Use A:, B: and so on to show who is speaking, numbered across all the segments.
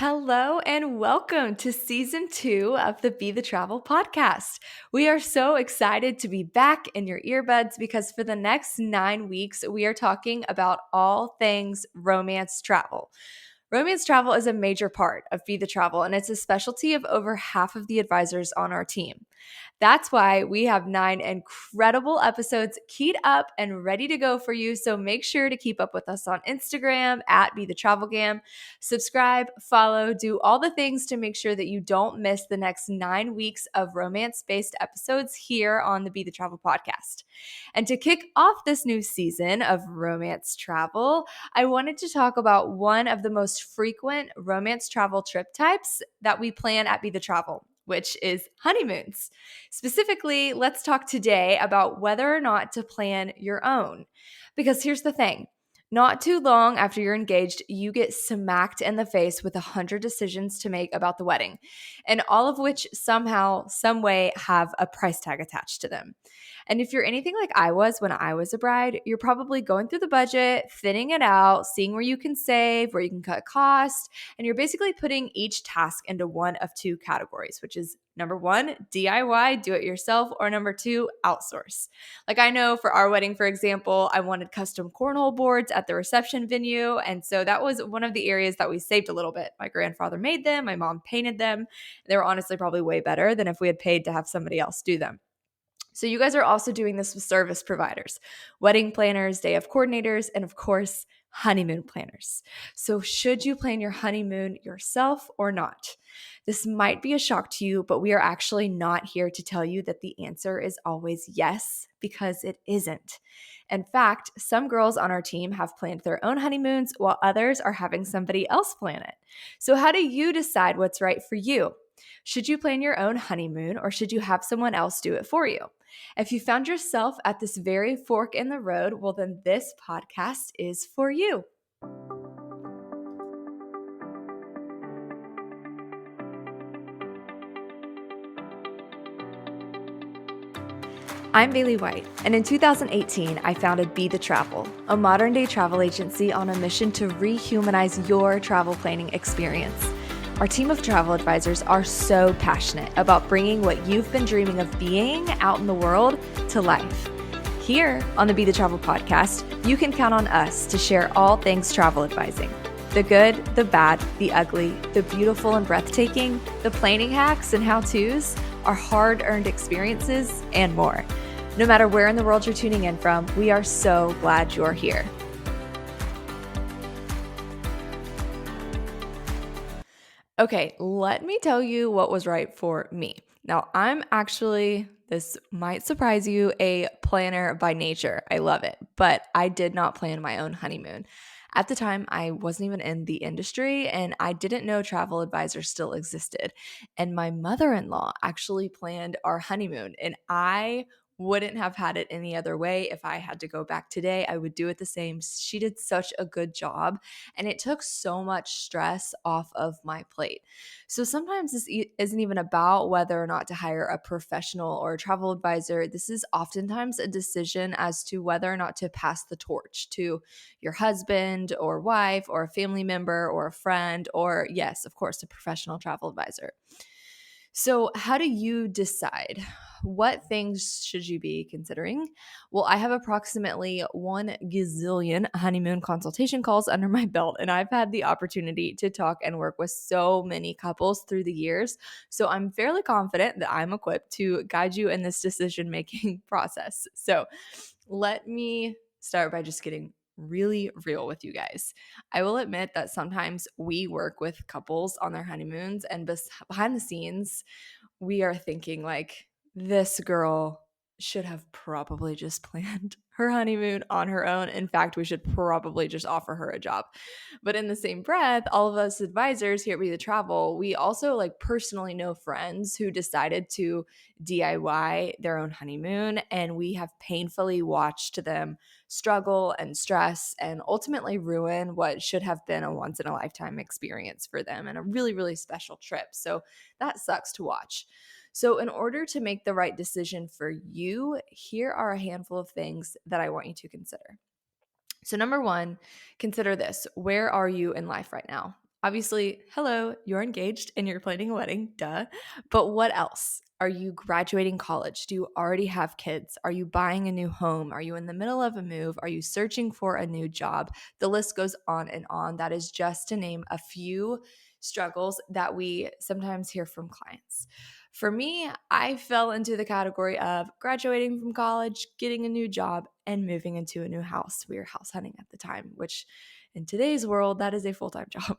A: Hello and welcome to season 2 of the Be the Travel podcast. We are so excited to be back in your earbuds because for the next 9 weeks, we are talking about all things romance travel. Romance travel is a major part of Be the Travel, and it's a specialty of over half of the advisors on our team. That's why we have 9 incredible episodes keyed up and ready to go for you. So make sure to keep up with us on Instagram at Be the Travel Gam. Subscribe, follow, do all the things to make sure that you don't miss the next 9 weeks of romance-based episodes here on the Be the Travel podcast. And to kick off this new season of romance travel, I wanted to talk about one of the most frequent romance travel trip types that we plan at Be the Travel, which is honeymoons. Specifically, let's talk today about whether or not to plan your own. Because here's the thing. Not too long after you're engaged, you get smacked in the face with 100 decisions to make about the wedding, and all of which somehow, some way have a price tag attached to them. And if you're anything like I was when I was a bride, you're probably going through the budget, thinning it out, seeing where you can save, where you can cut costs, and you're basically putting each task into one of two categories, which is number one, DIY, do it yourself, or number two, outsource. Like I know for our wedding, for example, I wanted custom cornhole boards at the reception venue. And so that was one of the areas that we saved a little bit. My grandfather made them, my mom painted them. They were honestly probably way better than if we had paid to have somebody else do them. So you guys are also doing this with service providers, wedding planners, day of coordinators, and of course, honeymoon planners. So should you plan your honeymoon yourself or not? This might be a shock to you, but we are actually not here to tell you that the answer is always yes, because it isn't. In fact, some girls on our team have planned their own honeymoons while others are having somebody else plan it. So how do you decide what's right for you? Should you plan your own honeymoon or should you have someone else do it for you? If you found yourself at this very fork in the road, well, then this podcast is for you. I'm Bailie White, and in 2018, I founded Be the Travel, a modern-day travel agency on a mission to rehumanize your travel planning experience. Our team of travel advisors are so passionate about bringing what you've been dreaming of being out in the world to life. Here on the Be the Travel podcast, you can count on us to share all things travel advising. The good, the bad, the ugly, the beautiful and breathtaking, the planning hacks and how-tos, our hard-earned experiences, and more. No matter where in the world you're tuning in from, we are so glad you're here. Okay, let me tell you what was right for me. Now, I'm actually, this might surprise you, a planner by nature. I love it, but I did not plan my own honeymoon. At the time, I wasn't even in the industry and I didn't know travel advisors still existed. And my mother-in-law actually planned our honeymoon, and I wouldn't have had it any other way. If I had to go back today, I would do it the same. She did such a good job, and it took so much stress off of my plate. So sometimes this isn't even about whether or not to hire a professional or a travel advisor. This is oftentimes a decision as to whether or not to pass the torch to your husband or wife or a family member or a friend or, yes, of course, a professional travel advisor. So, how do you decide? What things should you be considering? Well, I have approximately 1 gazillion honeymoon consultation calls under my belt, and I've had the opportunity to talk and work with so many couples through the years. So, I'm fairly confident that I'm equipped to guide you in this decision making process. So, let me start by just getting really real with you guys. I will admit that sometimes we work with couples on their honeymoons, and behind the scenes, we are thinking like, this girl should have probably just planned her honeymoon on her own. In fact, we should probably just offer her a job. But in the same breath, all of us advisors here at Be the Travel, we also like personally know friends who decided to DIY their own honeymoon, and we have painfully watched them struggle and stress and ultimately ruin what should have been a once in a lifetime experience for them and a really, really special trip. So that sucks to watch. So, in order to make the right decision for you, here are a handful of things that I want you to consider. So, number one, consider this. Where are you in life right now? Obviously, hello, you're engaged and you're planning a wedding, duh. But what else? Are you graduating college? Do you already have kids? Are you buying a new home? Are you in the middle of a move? Are you searching for a new job? The list goes on and on. That is just to name a few struggles that we sometimes hear from clients. For me, I fell into the category of graduating from college, getting a new job, and moving into a new house. We were house hunting at the time, which in today's world, that is a full-time job.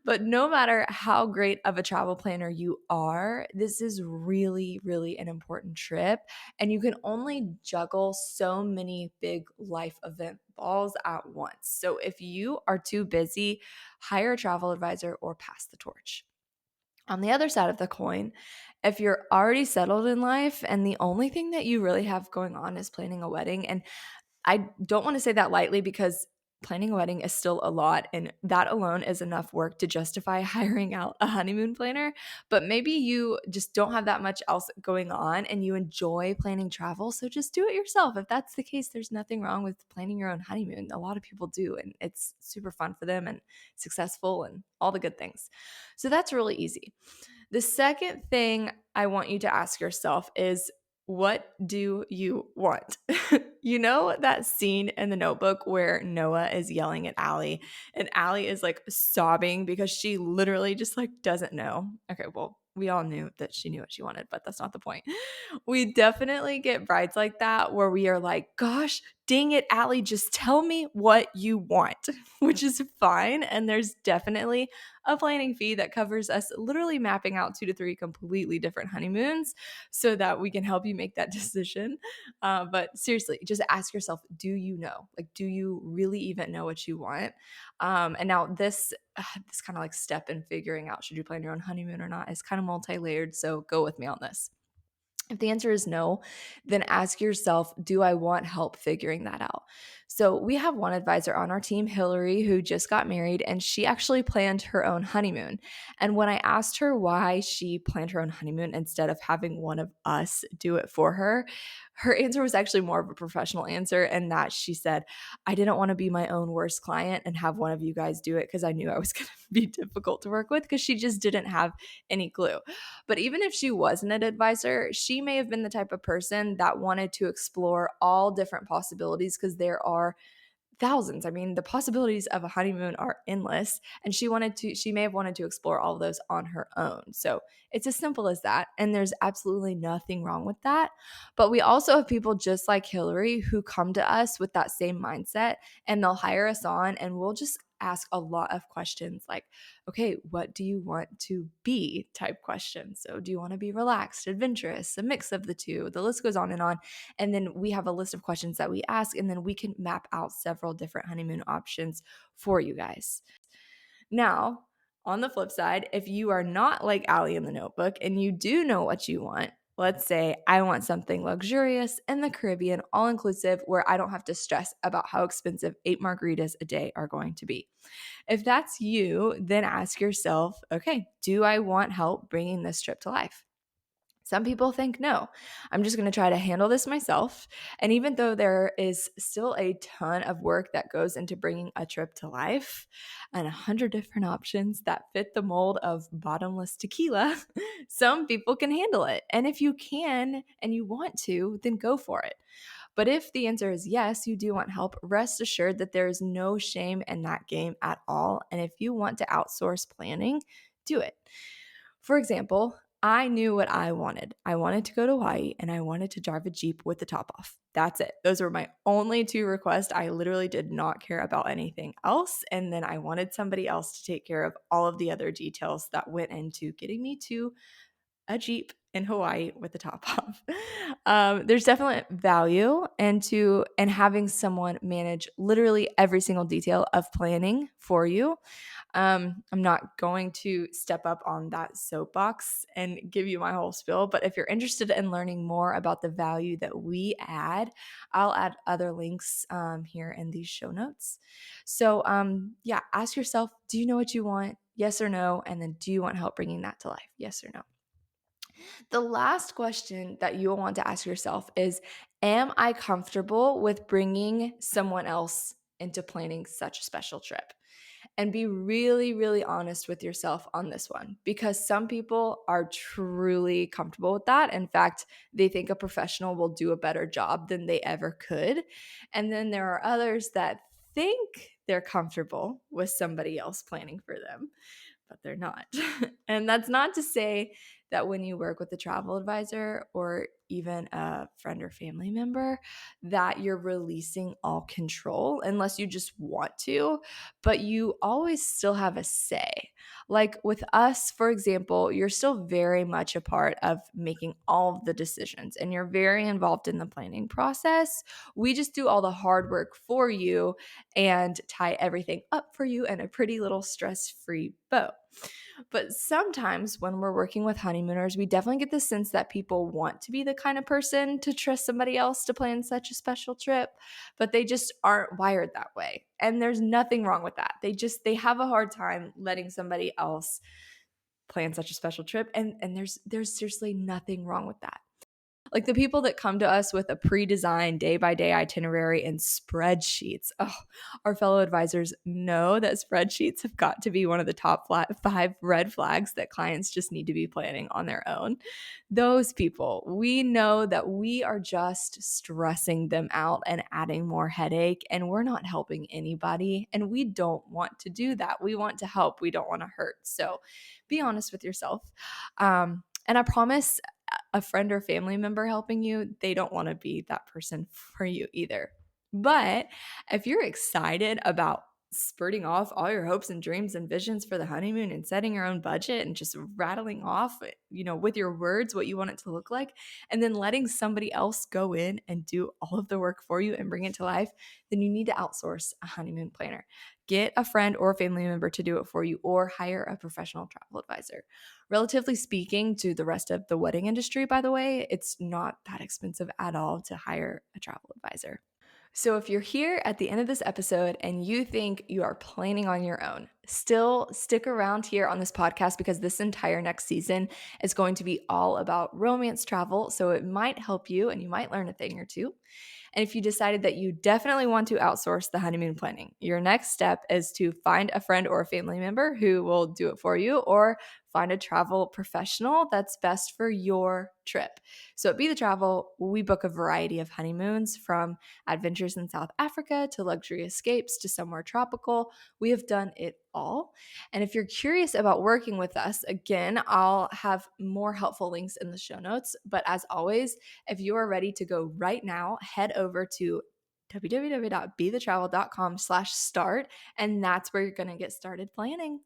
A: But no matter how great of a travel planner you are, this is really, really an important trip. And you can only juggle so many big life event balls at once. So if you are too busy, hire a travel advisor or pass the torch. On the other side of the coin, if you're already settled in life and the only thing that you really have going on is planning a wedding, and I don't want to say that lightly because planning a wedding is still a lot, and that alone is enough work to justify hiring out a honeymoon planner. But maybe you just don't have that much else going on and you enjoy planning travel. So just do it yourself. If that's the case, there's nothing wrong with planning your own honeymoon. A lot of people do, and it's super fun for them and successful and all the good things. So that's really easy. The second thing I want you to ask yourself is, what do you want? You know that scene in the Notebook where Noah is yelling at Allie and Allie is like sobbing because she literally just like doesn't know. Okay, well, we all knew that she knew what she wanted, but that's not the point. We definitely get brides like that where we are like, gosh, dang it, Allie, just tell me what you want, which is fine. And there's definitely a planning fee that covers us literally mapping out 2 to 3 completely different honeymoons so that we can help you make that decision. But seriously, just ask yourself, do you know? Like, do you really even know what you want? And now this kind of like step in figuring out should you plan your own honeymoon or not is kind of multi-layered. So go with me on this. If the answer is no, then ask yourself, do I want help figuring that out? So, we have one advisor on our team, Hillary, who just got married, and she actually planned her own honeymoon. And when I asked her why she planned her own honeymoon instead of having one of us do it for her, her answer was actually more of a professional answer, and that she said, I didn't want to be my own worst client and have one of you guys do it because I knew I was going to be difficult to work with because she just didn't have any clue. But even if she wasn't an advisor, she may have been the type of person that wanted to explore all different possibilities because there are thousands. I mean, the possibilities of a honeymoon are endless. And she may have wanted to explore all of those on her own. So it's as simple as that. And there's absolutely nothing wrong with that. But we also have people just like Hillary who come to us with that same mindset and they'll hire us on and we'll just ask a lot of questions like, okay, what do you want to be type questions. So do you want to be relaxed, adventurous, a mix of the two? The list goes on and on. And then we have a list of questions that we ask, and then we can map out several different honeymoon options for you guys. Now, on the flip side, if you are not like Allie in the Notebook and you do know what you want, let's say I want something luxurious in the Caribbean, all inclusive, where I don't have to stress about how expensive 8 margaritas a day are going to be. If that's you, then ask yourself, okay, do I want help bringing this trip to life? Some people think, no, I'm just going to try to handle this myself. And even though there is still a ton of work that goes into bringing a trip to life and 100 different options that fit the mold of bottomless tequila, some people can handle it. And if you can and you want to, then go for it. But if the answer is yes, you do want help, rest assured that there is no shame in that game at all. And if you want to outsource planning, do it. For example, I knew what I wanted. I wanted to go to Hawaii and I wanted to drive a Jeep with the top off. That's it. Those were my only 2 requests. I literally did not care about anything else. And then I wanted somebody else to take care of all of the other details that went into getting me to a Jeep in Hawaii with the top off. There's definitely value into and having someone manage literally every single detail of planning for you. I'm not going to step up on that soapbox and give you my whole spiel, but if you're interested in learning more about the value that we add, I'll add other links here in these show notes. So, yeah, ask yourself, do you know what you want? Yes or no? And then do you want help bringing that to life? Yes or no? The last question that you'll want to ask yourself is, am I comfortable with bringing someone else into planning such a special trip? And be really, really honest with yourself on this one, because some people are truly comfortable with that. In fact, they think a professional will do a better job than they ever could. And then there are others that think they're comfortable with somebody else planning for them, but they're not. And that's not to say that when you work with a travel advisor or even a friend or family member that you're releasing all control unless you just want to, but you always still have a say. Like with us, for example, you're still very much a part of making all of the decisions and you're very involved in the planning process. We just do all the hard work for you and tie everything up for you in a pretty little stress-free bow. But sometimes when we're working with honeymooners, we definitely get the sense that people want to be the kind of person to trust somebody else to plan such a special trip, but they just aren't wired that way. And there's nothing wrong with that. They have a hard time letting somebody else plan such a special trip, and there's seriously nothing wrong with that. Like the people that come to us with a pre-designed day-by-day itinerary and spreadsheets. Oh, our fellow advisors know that spreadsheets have got to be one of the top 5 red flags that clients just need to be planning on their own. Those people, we know that we are just stressing them out and adding more headache, and we're not helping anybody. And we don't want to do that. We want to help. We don't want to hurt. So be honest with yourself. And I promise a friend or family member helping you, they don't want to be that person for you either. But if you're excited about spurting off all your hopes and dreams and visions for the honeymoon and setting your own budget and just rattling off, with your words what you want it to look like, and then letting somebody else go in and do all of the work for you and bring it to life, then you need to outsource a honeymoon planner. Get a friend or a family member to do it for you or hire a professional travel advisor. Relatively speaking to the rest of the wedding industry, by the way, it's not that expensive at all to hire a travel advisor. So, if you're here at the end of this episode and you think you are planning on your own, still stick around here on this podcast because this entire next season is going to be all about romance travel. So, it might help you and you might learn a thing or two. And if you decided that you definitely want to outsource the honeymoon planning, your next step is to find a friend or a family member who will do it for you, or find a travel professional that's best for your trip. So at Be the Travel, we book a variety of honeymoons, from adventures in South Africa to luxury escapes to somewhere tropical. We have done it all. And if you're curious about working with us, again, I'll have more helpful links in the show notes. But as always, if you are ready to go right now, head over to www.bethetravel.com/start, and that's where you're going to get started planning.